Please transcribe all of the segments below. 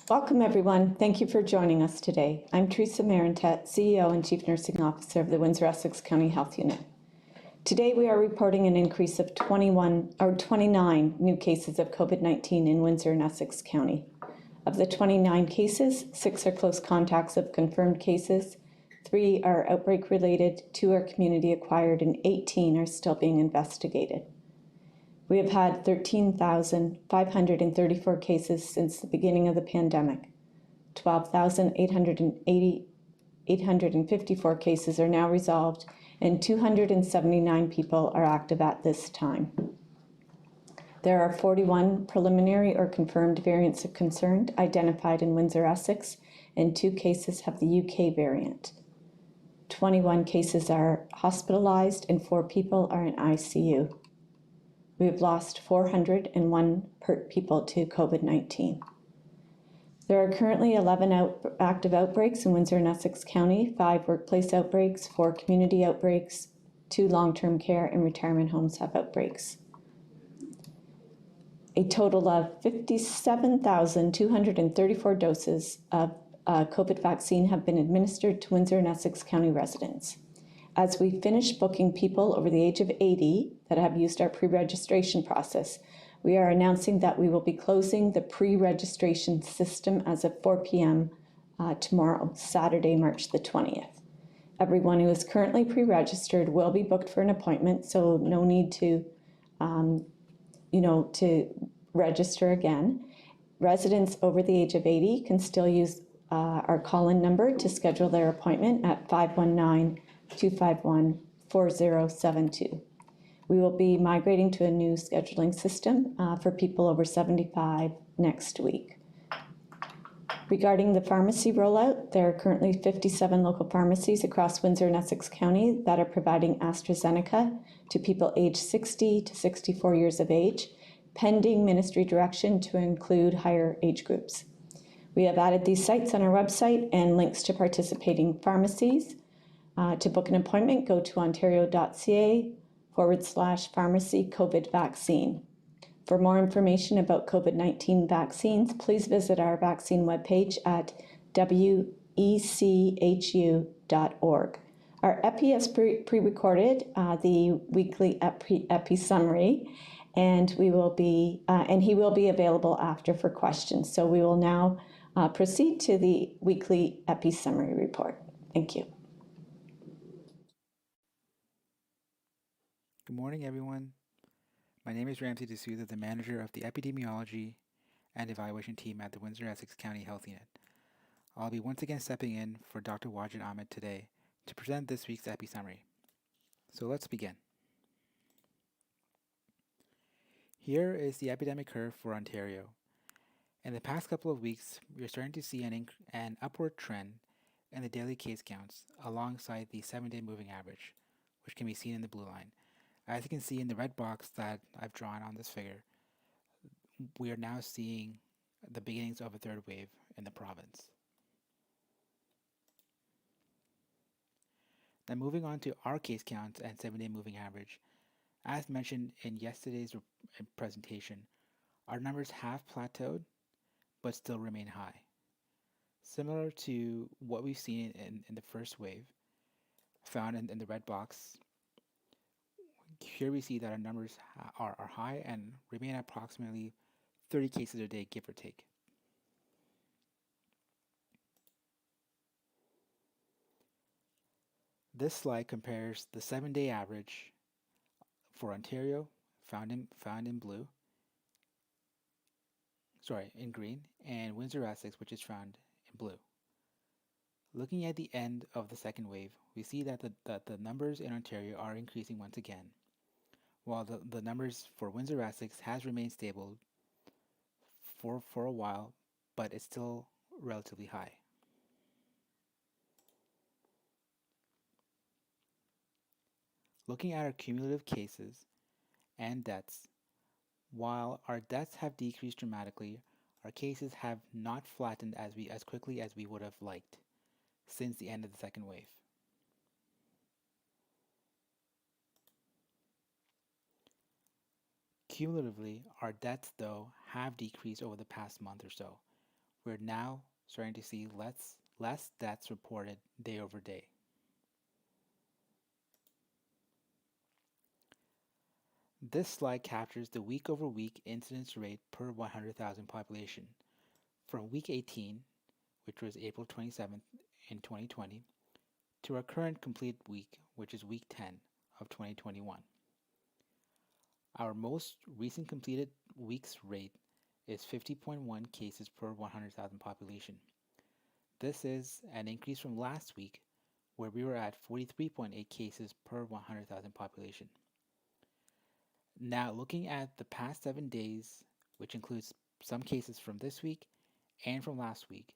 Welcome, everyone. Thank you for joining us today. I'm Teresa Marentet, CEO and Chief Nursing Officer of the Windsor-Essex County Health Unit. Today, we are reporting an increase of 29 new cases of COVID-19 in Windsor and Essex County. Of the 29 cases, 6 are close contacts of confirmed cases, 3 are outbreak-related, 2 are community-acquired, and 18 are still being investigated. We have had 13,534 cases since the beginning of the pandemic. 12,854 cases are now resolved, and 279 people are active at this time. There are 41 preliminary or confirmed variants of concern identified in Windsor-Essex, and 2 cases have the UK variant. 21 cases are hospitalized, and 4 people are in ICU. We have lost 401 people to COVID-19. There are currently 11 active outbreaks in Windsor and Essex County, 5 workplace outbreaks, 4 community outbreaks, 2 long-term care and retirement homes have outbreaks. A total of 57,234 doses of COVID vaccine have been administered to Windsor and Essex County residents. As we finish booking people over the age of 80 that have used our pre-registration process, we are announcing that we will be closing the pre-registration system as of 4 p.m. Tomorrow, Saturday, March the 20th. Everyone who is currently pre-registered will be booked for an appointment, so no need to, to register again. Residents over the age of 80 can still use our call-in number to schedule their appointment at 519-251-4072. We will be migrating to a new scheduling system for people over 75 next week. Regarding the pharmacy rollout, there are currently 57 local pharmacies across Windsor and Essex County that are providing AstraZeneca to people aged 60 to 64 years of age, pending ministry direction to include higher age groups. We have added these sites on our website and links to participating pharmacies. To book an appointment, go to ontario.ca/pharmacy COVID vaccine. For more information about COVID-19 vaccines, please visit our vaccine webpage at wechu.org. Our EPI has pre-recorded the weekly EPI summary, and he will be available after for questions. So we will now proceed to the weekly EPI summary report. Thank you. Good morning, everyone. My name is Ramsey D'Souza, the manager of the Epidemiology and Evaluation team at the Windsor-Essex County Health Unit. I'll be once again stepping in for Dr. Wajid Ahmed today to present this week's EPI summary. So let's begin. Here is the epidemic curve for Ontario. In the past couple of weeks, we are starting to see an upward trend in the daily case counts alongside the 7-day moving average, which can be seen in the blue line. As you can see in the red box that I've drawn on this figure, we are now seeing the beginnings of a third wave in the province. Now moving on to our case counts and 7-day moving average. As mentioned in yesterday's presentation, our numbers have plateaued but still remain high. Similar to what we've seen in the first wave, found in the red box, here we see that our numbers are high and remain approximately 30 cases a day, give or take. This slide compares the 7-day average for Ontario, found in blue, in green, and Windsor-Essex, which is found in blue. Looking at the end of the second wave, we see that the numbers in Ontario are increasing once again, while the numbers for Windsor-Essex has remained stable for a while, but it's still relatively high. Looking at our cumulative cases and deaths, while our deaths have decreased dramatically, our cases have not flattened as quickly as we would have liked since the end of the second wave. Cumulatively, our deaths, though, have decreased over the past month or so, we're now starting to see less deaths reported day over day. This slide captures the week-over-week incidence rate per 100,000 population from week 18, which was April 27th in 2020, to our current complete week, which is week 10 of 2021. Our most recent completed week's rate is 50.1 cases per 100,000 population. This is an increase from last week, where we were at 43.8 cases per 100,000 population. Now, looking at the past 7 days, which includes some cases from this week and from last week,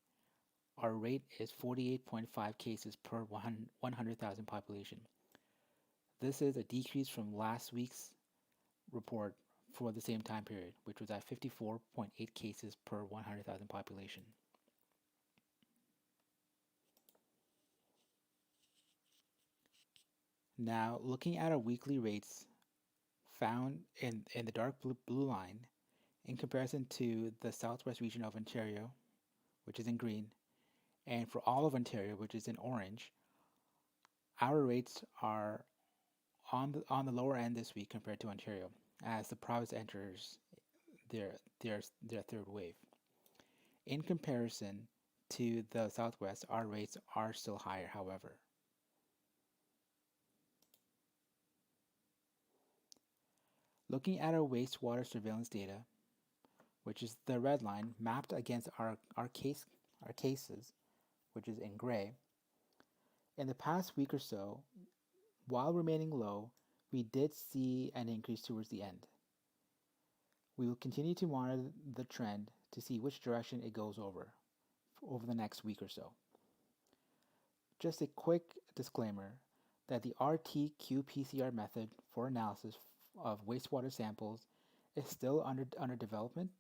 our rate is 48.5 cases per 100,000 population. This is a decrease from last week's report for the same time period, which was at 54.8 cases per 100,000 population. Now, looking at our weekly rates found in the dark blue line in comparison to the southwest region of Ontario, which is in green, and for all of Ontario, which is in orange, our rates are on the lower end this week compared to Ontario, as the province enters their third wave. In comparison to the southwest, our rates are still higher, however. Looking at our wastewater surveillance data, which is the red line mapped against our cases, which is in gray, in the past week or so, while remaining low, we did see an increase towards the end. We will continue to monitor the trend to see which direction it goes over the next week or so. Just a quick disclaimer that the RT-qPCR method for analysis of wastewater samples is still under development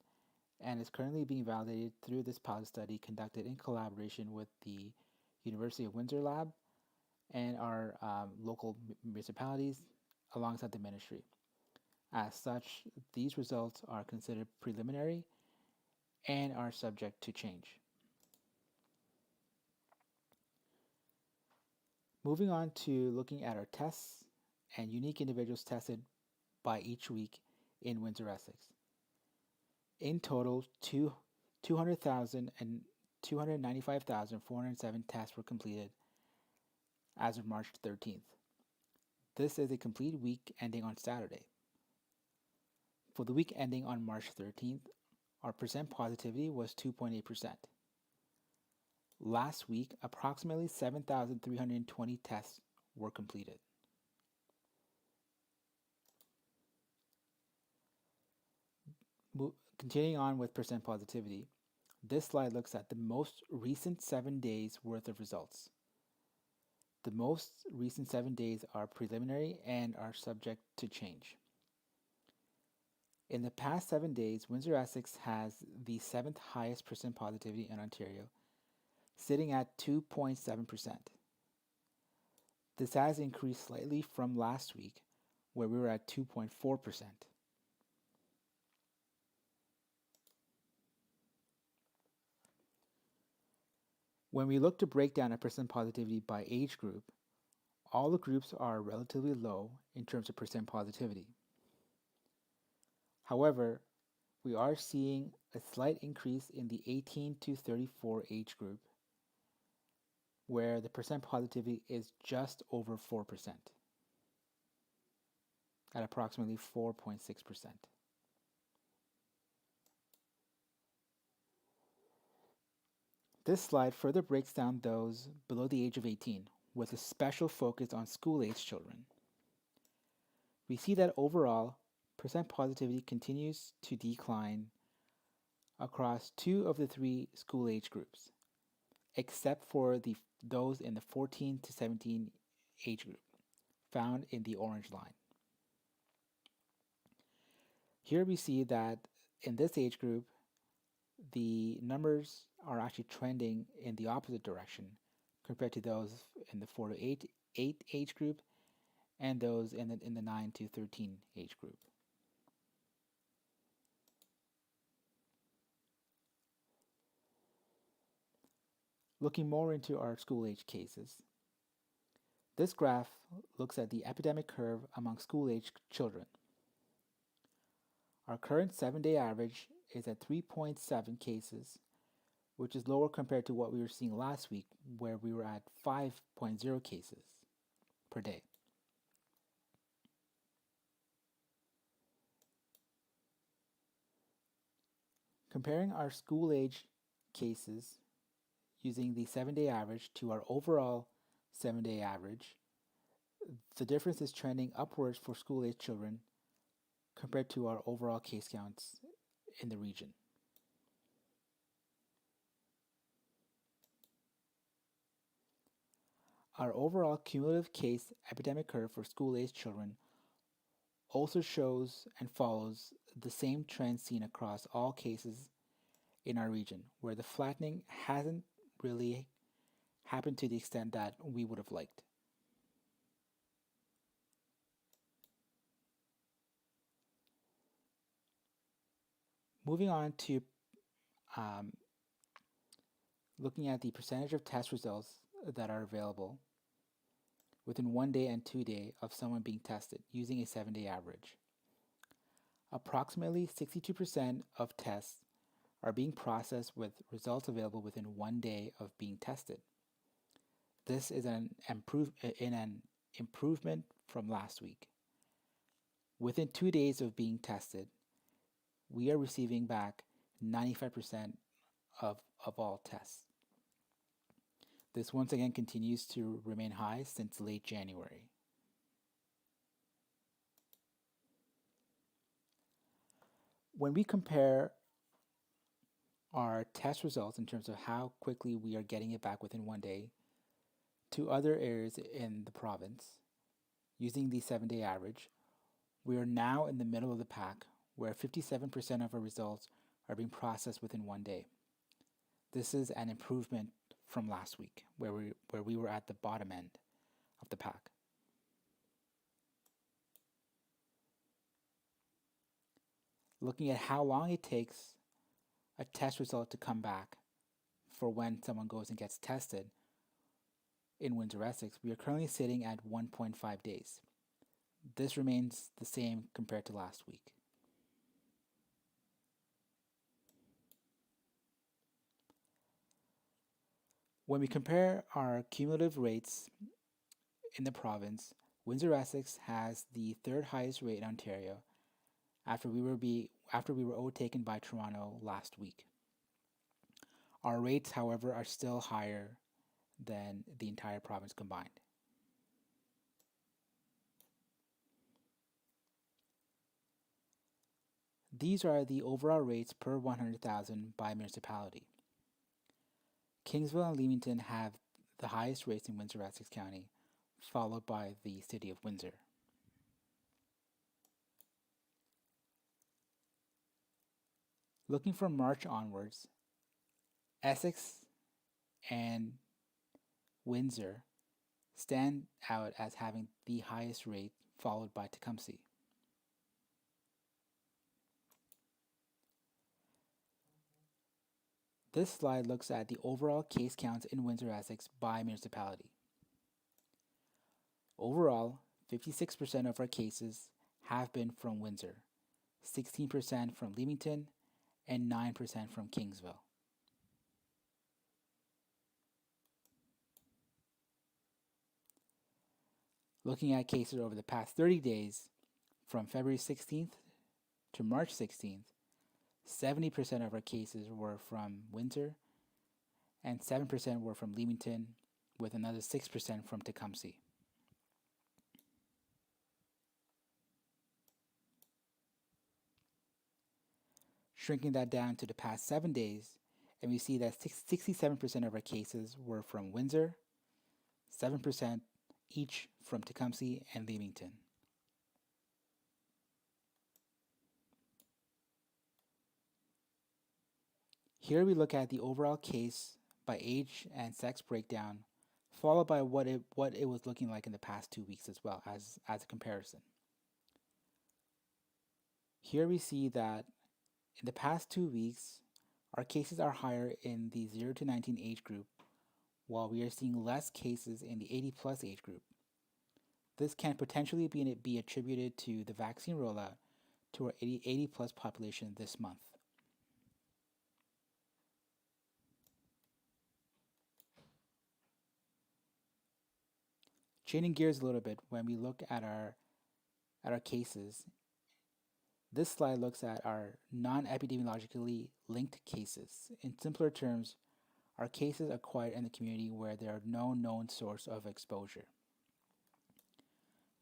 and is currently being validated through this pilot study conducted in collaboration with the University of Windsor lab and our local municipalities alongside the ministry. As such, these results are considered preliminary and are subject to change. Moving on to looking at our tests and unique individuals tested by each week in Windsor-Essex. In total, 200,000 and 295,407 tests were completed as of March 13th. This is a complete week ending on Saturday. For the week ending on March 13th, our percent positivity was 2.8%. Last week, approximately 7,320 tests were completed. Continuing on with percent positivity, this slide looks at the most recent 7 days worth of results. The most recent 7 days are preliminary and are subject to change. In the past 7 days, Windsor-Essex has the 7th highest percent positivity in Ontario, sitting at 2.7%. This has increased slightly from last week, where we were at 2.4%. When we look to break down a percent positivity by age group, all the groups are relatively low in terms of percent positivity. However, we are seeing a slight increase in the 18 to 34 age group, where the percent positivity is just over 4%, at approximately 4.6%. This slide further breaks down those below the age of 18, with a special focus on school-age children. We see that overall, percent positivity continues to decline across 2 of the 3 school-age groups, except for those in the 14 to 17 age group, found in the orange line. Here we see that in this age group, the numbers are actually trending in the opposite direction compared to those in the 4 to 8 age group and those in the 9 to 13 age group. Looking more into our school-age cases, this graph looks at the epidemic curve among school-age children. Our current 7-day average is at 3.7 cases, which is lower compared to what we were seeing last week, where we were at 5.0 cases per day. Comparing our school-age cases using the 7-day average to our overall 7-day average, the difference is trending upwards for school-age children compared to our overall case counts in the region. Our overall cumulative case epidemic curve for school-age children also shows and follows the same trend seen across all cases in our region, where the flattening hasn't really happened to the extent that we would have liked. Moving on to looking at the percentage of test results that are available within 1 day and 2 days of someone being tested using a 7-day average. Approximately 62% of tests are being processed with results available within 1 day of being tested. This is an improvement from last week. Within 2 days of being tested, we are receiving back 95% of all tests. This once again continues to remain high since late January. When we compare our test results in terms of how quickly we are getting it back within 1 day to other areas in the province, using the 7-day average, we are now in the middle of the pack, where 57% of our results are being processed within 1 day. This is an improvement from last week, where we were at the bottom end of the pack. Looking at how long it takes a test result to come back for when someone goes and gets tested in Windsor-Essex, we are currently sitting at 1.5 days. This remains the same compared to last week. When we compare our cumulative rates in the province, Windsor-Essex has the third highest rate in Ontario after we were overtaken by Toronto last week. Our rates, however, are still higher than the entire province combined. These are the overall rates per 100,000 by municipality. Kingsville and Leamington have the highest rates in Windsor-Essex County, followed by the city of Windsor. Looking from March onwards, Essex and Windsor stand out as having the highest rate, followed by Tecumseh. This slide looks at the overall case counts in Windsor-Essex by municipality. Overall, 56% of our cases have been from Windsor, 16% from Leamington, and 9% from Kingsville. Looking at cases over the past 30 days, from February 16th to March 16th, 70% of our cases were from Windsor, and 7% were from Leamington, with another 6% from Tecumseh. Shrinking that down to the past 7 days, and we see that 67% of our cases were from Windsor, 7% each from Tecumseh and Leamington. Here we look at the overall case by age and sex breakdown, followed by what it was looking like in the past 2 weeks as well, as a comparison. Here we see that in the past 2 weeks, our cases are higher in the 0 to 19 age group, while we are seeing less cases in the 80 plus age group. This can potentially be attributed to the vaccine rollout to our 80 plus population this month. Changing gears a little bit, when we look at our cases, this slide looks at our non-epidemiologically linked cases. In simpler terms, are cases acquired in the community where there are no known source of exposure.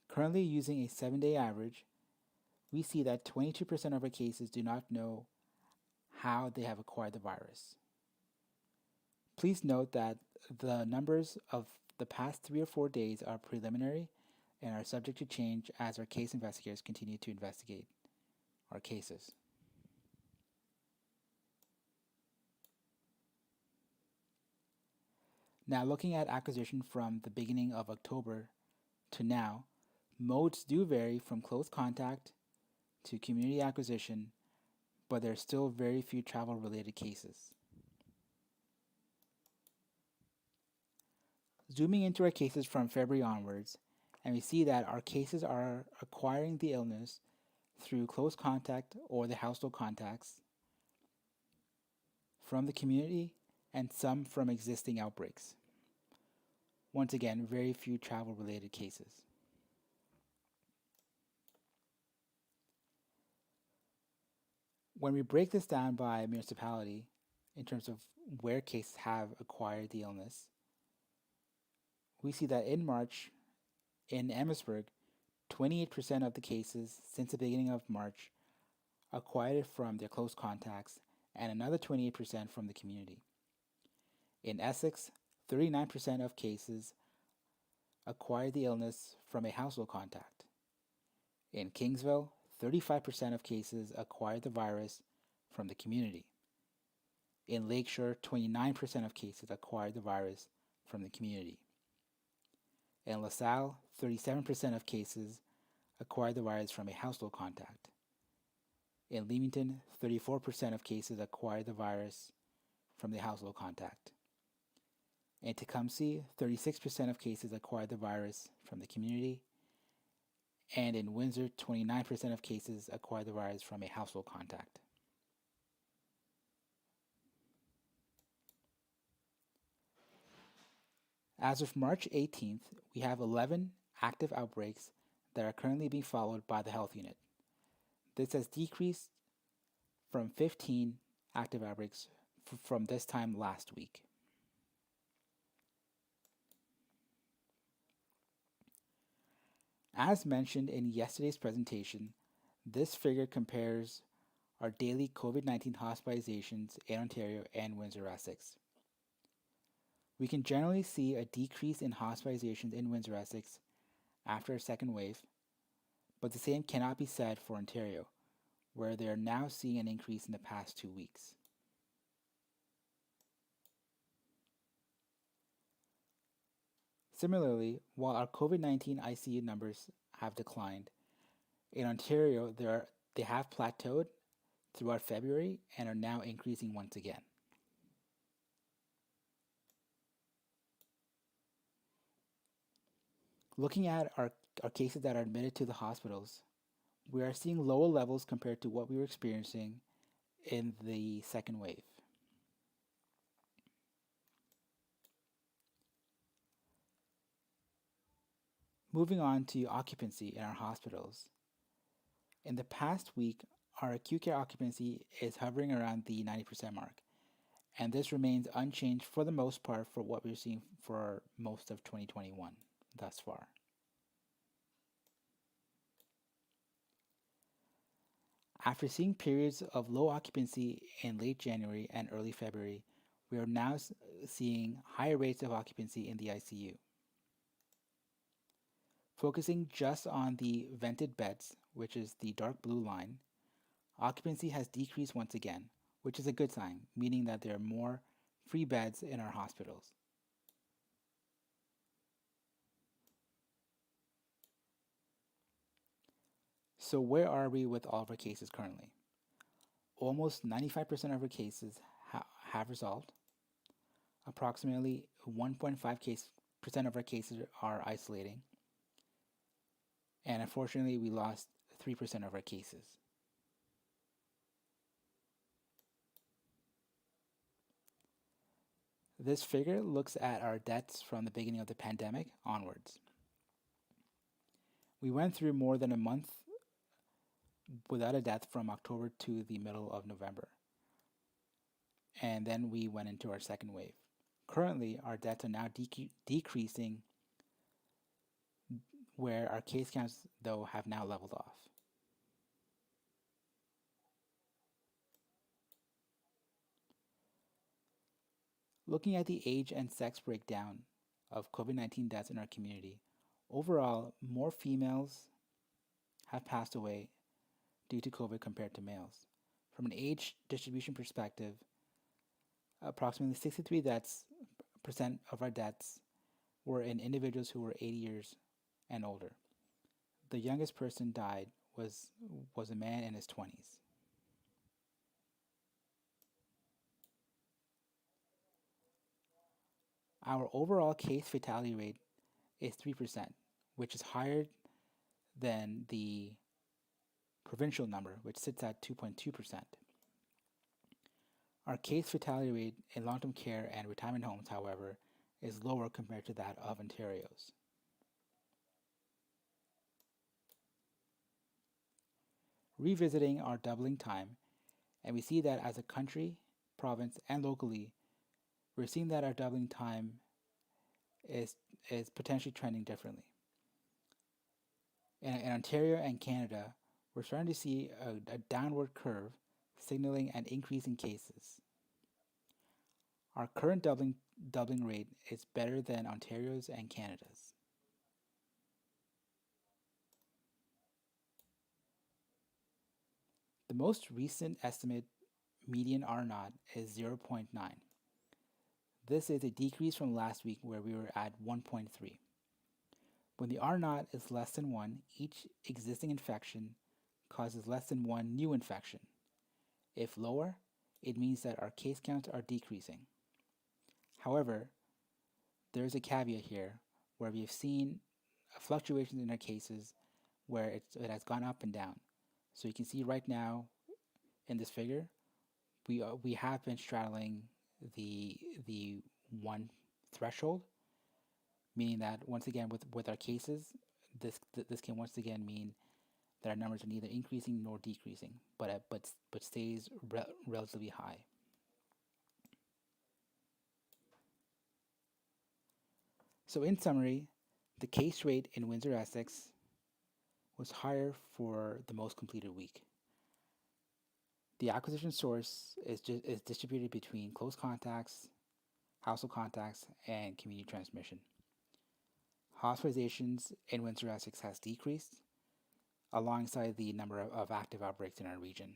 Currently using a 7-day average, we see that 22% of our cases do not know how they have acquired the virus. Please note that the numbers of the past 3 or 4 days are preliminary and are subject to change as our case investigators continue to investigate our cases. Now, looking at acquisition from the beginning of October to now, modes do vary from close contact to community acquisition, but there are still very few travel-related cases. Zooming into our cases from February onwards, and we see that our cases are acquiring the illness through close contact or the household contacts from the community and some from existing outbreaks. Once again, very few travel-related cases. When we break this down by municipality, in terms of where cases have acquired the illness, we see that in March, in Amherstburg, 28% of the cases since the beginning of March acquired it from their close contacts, and another 28% from the community. In Essex, 39% of cases acquired the illness from a household contact. In Kingsville, 35% of cases acquired the virus from the community. In Lakeshore, 29% of cases acquired the virus from the community. In LaSalle, 37% of cases acquired the virus from a household contact. In Leamington, 34% of cases acquired the virus from the household contact. In Tecumseh, 36% of cases acquired the virus from the community. And in Windsor, 29% of cases acquired the virus from a household contact. As of March 18th, we have 11 active outbreaks that are currently being followed by the health unit. This has decreased from 15 active outbreaks from this time last week. As mentioned in yesterday's presentation, this figure compares our daily COVID-19 hospitalizations in Ontario and Windsor-Essex. We can generally see a decrease in hospitalizations in Windsor-Essex after a second wave, but the same cannot be said for Ontario, where they are now seeing an increase in the past 2 weeks. Similarly, while our COVID-19 ICU numbers have declined, in Ontario they have plateaued throughout February and are now increasing once again. Looking at our cases that are admitted to the hospitals, we are seeing lower levels compared to what we were experiencing in the second wave. Moving on to occupancy in our hospitals. In the past week, our acute care occupancy is hovering around the 90% mark, and this remains unchanged for the most part for what we're seeing for most of 2021 thus far. After seeing periods of low occupancy in late January and early February, we are now seeing higher rates of occupancy in the ICU. Focusing just on the vented beds, which is the dark blue line, occupancy has decreased once again, which is a good sign, meaning that there are more free beds in our hospitals. So where are we with all of our cases currently? Almost 95% of our cases have resolved. Approximately 1.5% of our cases are isolating, and unfortunately, we lost 3% of our cases. This figure looks at our deaths from the beginning of the pandemic onwards. We went through more than a month without a death from October to the middle of November. And then we went into our second wave. Currently, our deaths are now decreasing, where our case counts, though, have now leveled off. Looking at the age and sex breakdown of COVID-19 deaths in our community, overall, more females have passed away due to COVID compared to males. From an age distribution perspective, approximately 63% of our deaths were in individuals who were 80 years and older. The youngest person died was a man in his 20s. Our overall case fatality rate is 3%, which is higher than the provincial number, which sits at 2.2%. Our case fatality rate in long-term care and retirement homes, however, is lower compared to that of Ontario's. Revisiting our doubling time, and we see that as a country, province, and locally, we're seeing that our doubling time is potentially trending differently. In Ontario and Canada, we're starting to see a downward curve signaling an increase in cases. Our current doubling rate is better than Ontario's and Canada's. The most recent estimate median R0 is 0.9. This is a decrease from last week where we were at 1.3. When the R0 is less than 1, each existing infection causes less than 1 new infection. If lower, it means that our case counts are decreasing. However, there is a caveat here where we have seen fluctuations in our cases where it has gone up and down. So you can see right now in this figure, we have been straddling the 1 threshold, meaning that once again with our cases, this can once again mean that our numbers are neither increasing nor decreasing, but stays relatively high. So in summary, the case rate in Windsor-Essex was higher for the most completed week. The acquisition source is distributed between close contacts, household contacts, and community transmission. Hospitalizations in Windsor-Essex has decreased alongside the number of active outbreaks in our region.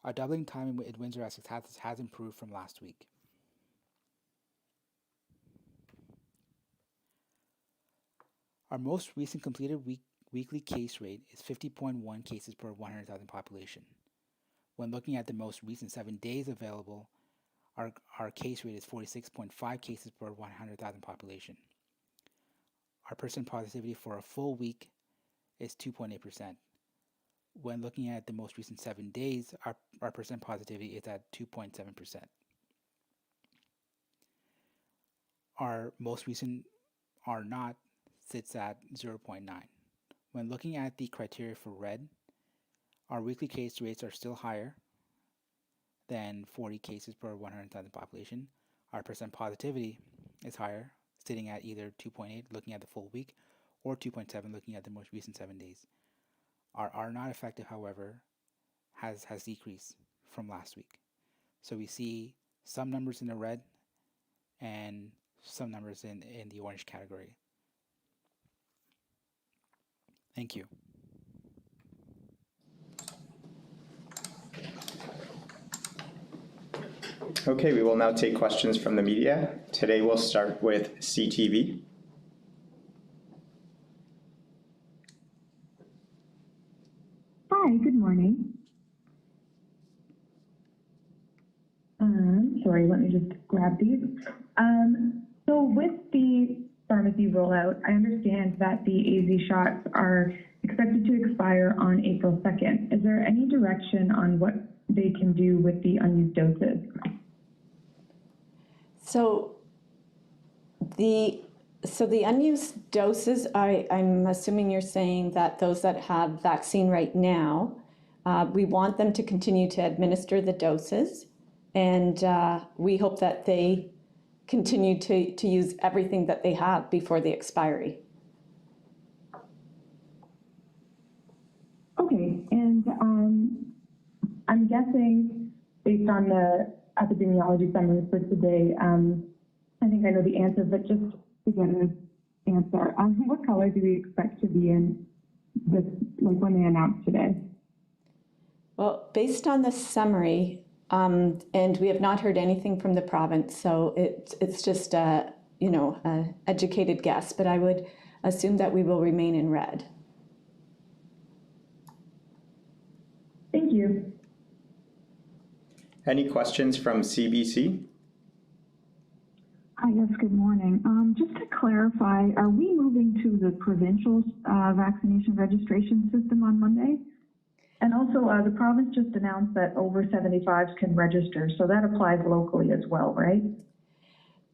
Our doubling time in Windsor-Essex has improved from last week. Our most recent completed weekly case rate is 50.1 cases per 100,000 population. When looking at the most recent 7 days available, our case rate is 46.5 cases per 100,000 population. Our percent positivity for a full week is 2.8%. When looking at the most recent 7 days, our percent positivity is at 2.7%. Our most recent R0 sits at 0.9. When looking at the criteria for red, our weekly case rates are still higher than 40 cases per 100,000 population. Our percent positivity is higher, sitting at either 2.8 looking at the full week or 2.7 looking at the most recent 7 days. Our R not effective, however, has decreased from last week. So we see some numbers in the red and some numbers in the orange category. Thank you. Okay, we will now take questions from the media. Today we'll start with CTV. Hi, good morning. Sorry, let me just grab these. So with the pharmacy rollout, I understand that the AZ shots are expected to expire on April 2nd. Is there any direction on what they can do with the unused doses? So the unused doses, I'm assuming you're saying that those that have vaccine right now, we want them to continue to administer the doses, and we hope that they continue to use everything that they have before the expiry. Okay, and I'm guessing based on the epidemiology summary for today, I think I know the answer, but just to get an answer, what color do we expect to be in this, like when they announced today? Well, based on the summary, and we have not heard anything from the province, so it's just a educated guess, but I would assume that we will remain in red. Thank you. Any questions from CBC? Hi, yes, good morning. Just to clarify, are we moving to the provincial vaccination registration system on Monday? And also, the province just announced that over 75s can register, so that applies locally as well, right?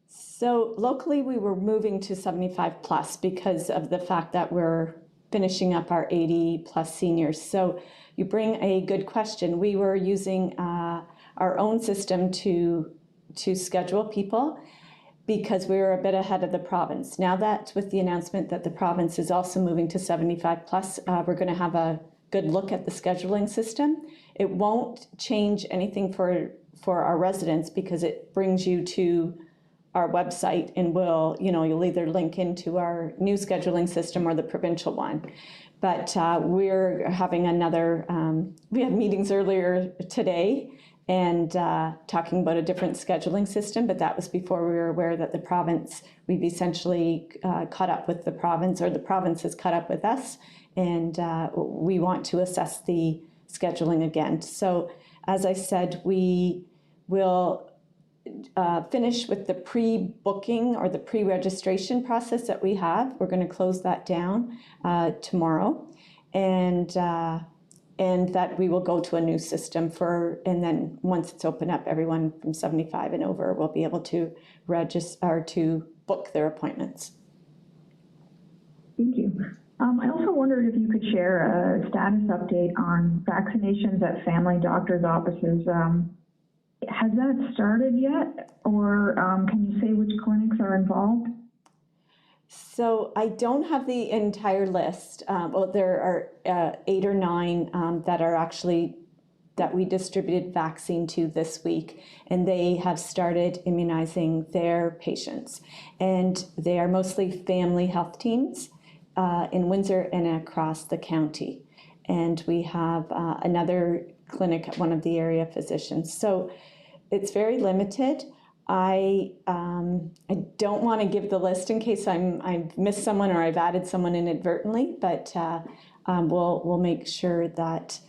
So locally, we were moving to 75 plus because of the fact that we're finishing up our 80 plus seniors. So you bring a good question. We were using our own system to schedule people because we were a bit ahead of the province. Now that with the announcement that the province is also moving to 75 plus, we're going to have a good look at the scheduling system. It won't change anything for our residents because it brings you to our website and you'll either link into our new scheduling system or the provincial one. But we're having we had meetings earlier today and talking about a different scheduling system, but that was before we were aware that the province, we've essentially caught up with the province, or the province has caught up with us, and we want to assess the scheduling again. So as I said, we will finish with the pre-booking or the pre-registration process that we have. We're going to close that down tomorrow, and that we will go to a new system and then once it's open up, everyone from 75 and over will be able to register or to book their appointments. Thank you. I also wondered if you could share a status update on vaccinations at family doctors' offices. Has that started yet, or can you say which clinics are involved? So I don't have the entire list. Well, there are 8 or 9 that we distributed vaccine to this week, and they have started immunizing their patients. And they are mostly family health teams in Windsor and across the county. And we have another clinic at one of the area physicians. So it's very limited. I don't want to give the list in case I've missed someone or I've added someone inadvertently, but we'll make sure that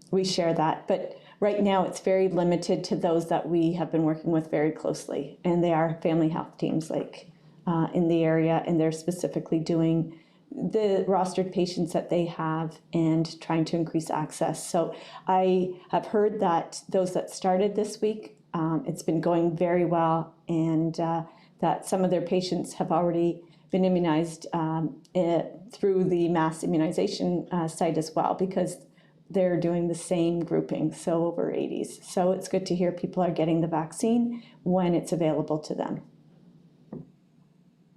we share that. But right now it's very limited to those that we have been working with very closely, and they are family health teams in the area, and they're specifically doing the rostered patients that they have and trying to increase access. So I have heard that those that started this week, it's been going very well, and that some of their patients have already been immunized through the mass immunization site as well, because they're doing the same grouping, so over 80s. So it's good to hear people are getting the vaccine when it's available to them.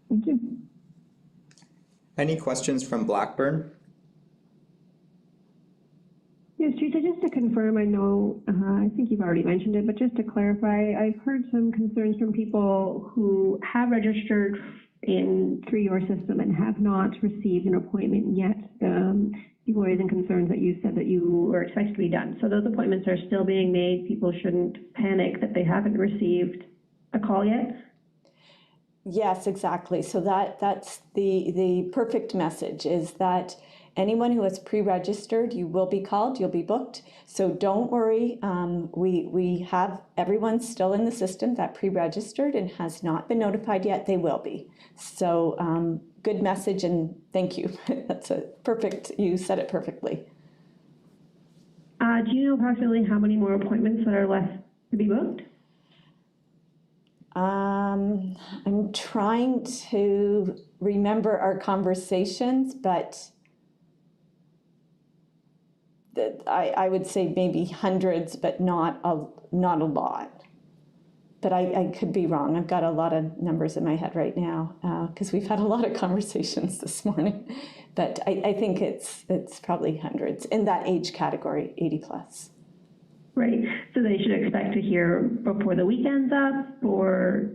Thank you. Any questions from Blackburn? Yes, Teresa, just to confirm, I know, I think you've already mentioned it, but just to clarify, I've heard some concerns from people who have registered through your system and have not received an appointment yet. People raising concerns that you said that you were expected to be done. So those appointments are still being made. People shouldn't panic that they haven't received a call yet. Yes, exactly. So that's the perfect message, is that anyone who has pre-registered, you will be called, you'll be booked. So don't worry, we have everyone still in the system that pre-registered and has not been notified yet, they will be. So good message and thank you. That's a perfect, you said it perfectly. Do you know approximately how many more appointments that are left to be booked? I'm trying to remember our conversations, but I would say maybe hundreds, but not a lot. But I could be wrong. I've got a lot of numbers in my head right now because we've had a lot of conversations this morning. But I think it's probably hundreds in that age category, 80 plus. Right, so they should expect to hear before the weekend's up, or?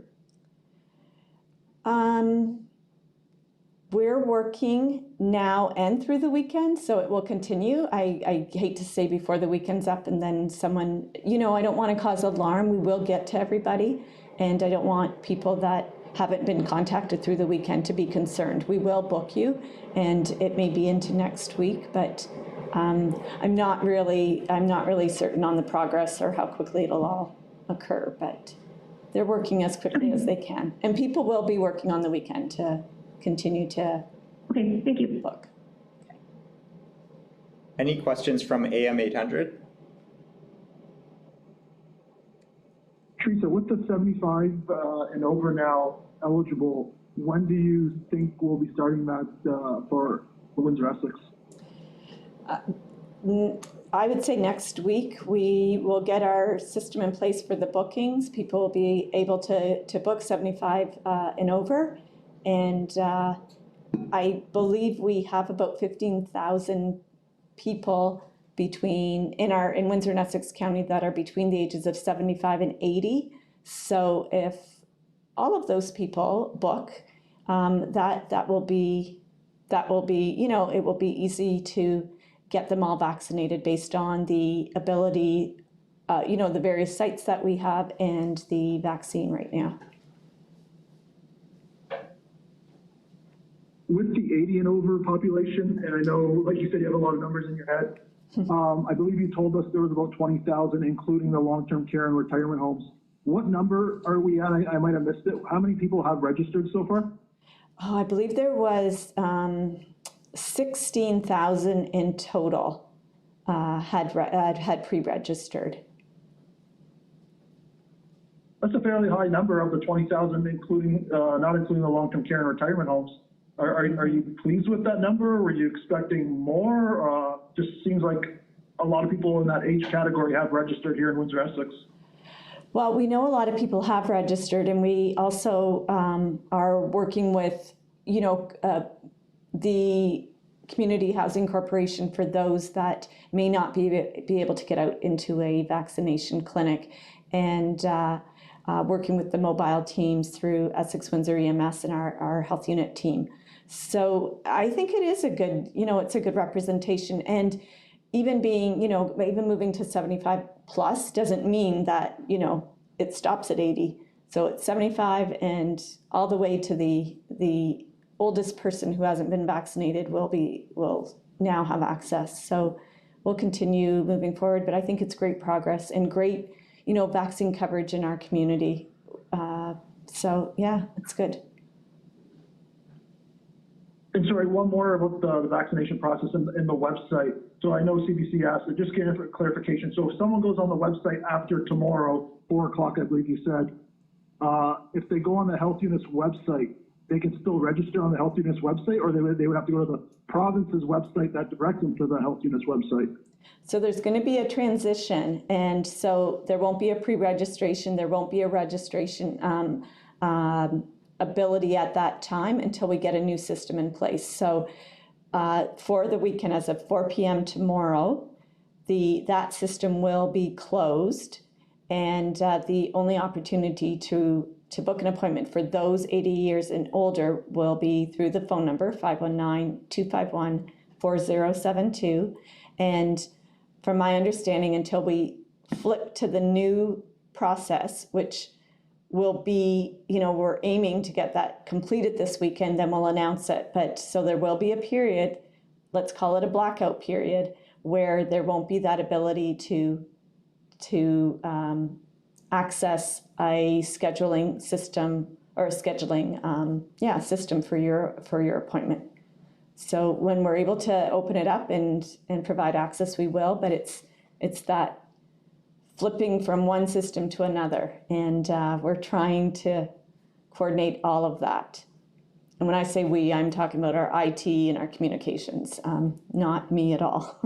We're working now and through the weekend, so it will continue. I hate to say before the weekend's up and then someone, I don't want to cause alarm. We will get to everybody, and I don't want people that haven't been contacted through the weekend to be concerned. We will book you, and it may be into next week, but I'm not really certain on the progress or how quickly it'll all occur, but they're working as quickly as they can. And people will be working on the weekend to continue to okay, thank you. book. Any questions from AM 800? Teresa, with the 75 and over now eligible, when do you think we'll be starting that for Windsor-Essex? I would say next week we will get our system in place for the bookings. People will be able to book 75 and over. And I believe we have about 15,000 people in Windsor and Essex County that are between the ages of 75 and 80. So if all of those people book, that will be, it will be easy to get them all vaccinated based on the ability, the various sites that we have and the vaccine right now. With the 80 and over population, and I know, like you said, you have a lot of numbers in your head. I believe you told us there was about 20,000, including the long-term care and retirement homes. What number are we at? I might have missed it. How many people have registered so far? Oh, I believe there was 16,000 in total had pre-registered. That's a fairly high number of the 20,000, including not including the long-term care and retirement homes. Are you pleased with that number? Were you expecting more? Just seems like a lot of people in that age category have registered here in Windsor-Essex. Well, we know a lot of people have registered, and we also are working with, the Community Housing Corporation for those that may not be able to get out into a vaccination clinic, and working with the mobile teams through Essex Windsor EMS and our health unit team. So I think it is a good, it's a good representation. And even being, even moving to 75 plus doesn't mean that, it stops at 80. So it's 75 and all the way to the oldest person who hasn't been vaccinated will now have access. So we'll continue moving forward, but I think it's great progress and great, vaccine coverage in our community. So yeah, it's good. And sorry, one more about the vaccination process and the website. So I know CBC asked, but just getting for clarification. So if someone goes on the website after tomorrow, 4 o'clock, I believe you said, if they go on the health unit's website, they can still register on the health unit's website, or they would have to go to the province's website that directs them to the health unit's website? So there's going to be a transition, and so there won't be a pre-registration, there won't be a registration ability at that time until we get a new system in place. So for the weekend, as of 4 p.m. tomorrow, that system will be closed, and the only opportunity to book an appointment for those 80 years and older will be through the phone number 519-251-4072. And from my understanding, until we flip to the new process, which will be, we're aiming to get that completed this weekend, then we'll announce it. But so there will be a period let's call it a blackout period, where there won't be that ability to access a scheduling system or a scheduling system for your appointment. So when we're able to open it up and provide access, we will, but it's that flipping from one system to another, and we're trying to coordinate all of that. And when I say we, I'm talking about our IT and our communications, not me at all.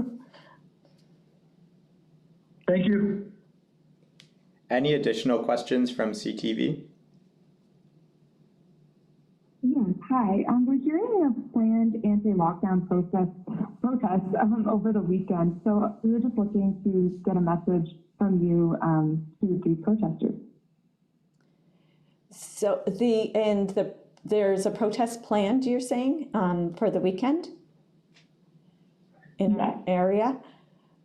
Thank you. Any additional questions from CTV? Yes, hi. We're hearing of planned anti-lockdown protests over the weekend. So we were just looking to get a message from you to these protesters. So there's a protest planned, you're saying, for the weekend in that area?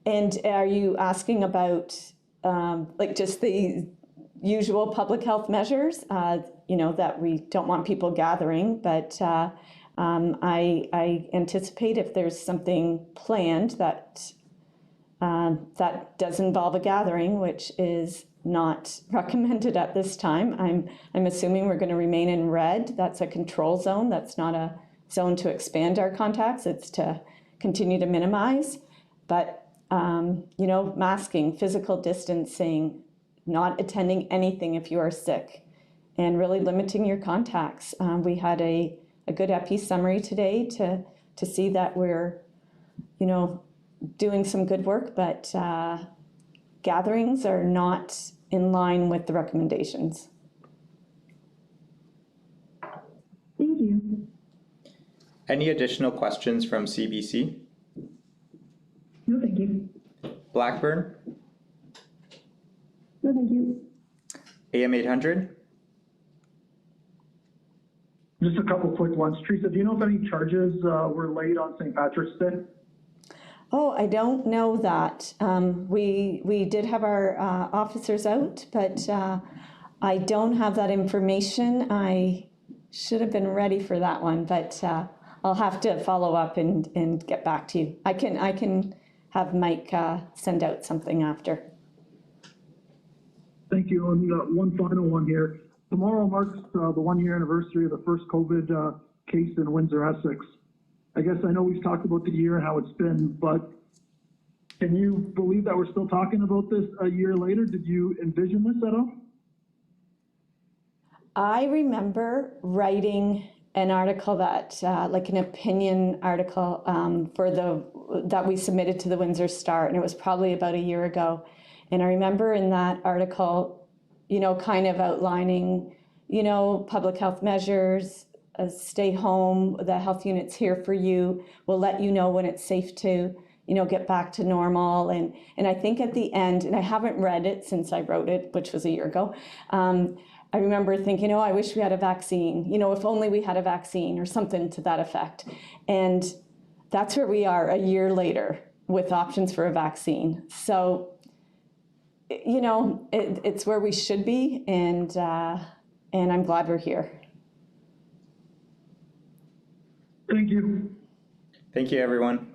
And are you asking about like just the usual public health measures, that we don't want people gathering, but I anticipate if there's something planned that does involve a gathering, which is not recommended at this time. I'm assuming we're going to remain in red. That's a control zone. That's not a zone to expand our contacts. It's to continue to minimize. But masking, physical distancing, not attending anything if you are sick, and really limiting your contacts. We had a good EPI summary today to see that we're, doing some good work, but gatherings are not in line with the recommendations. Thank you. Any additional questions from CBC? No, thank you. Blackburn? No, thank you. AM 800? Just a couple quick ones. Teresa, do you know if any charges were laid on St. Patrick's Day? Oh, I don't know that. We did have our officers out, but I don't have that information. I should have been ready for that one, but I'll have to follow up and get back to you. I can have Mike send out something after. Thank you. And one final one here. Tomorrow marks the 1-year anniversary of the first COVID case in Windsor-Essex. I guess I know we've talked about the year and how it's been, but can you believe that we're still talking about this a year later? Did you envision this at all? I remember writing an article that, like an opinion article that we submitted to the Windsor Star, and it was probably about a year ago. And I remember in that article, kind of outlining, public health measures, stay home, the health unit's here for you, we'll let you know when it's safe to, get back to normal. And I think at the end, and I haven't read it since I wrote it, which was a year ago, I remember thinking, I wish we had a vaccine, if only we had a vaccine or something to that effect. And that's where we are a year later with options for a vaccine. So, it's where we should be, and I'm glad we're here. Thank you. Thank you, everyone.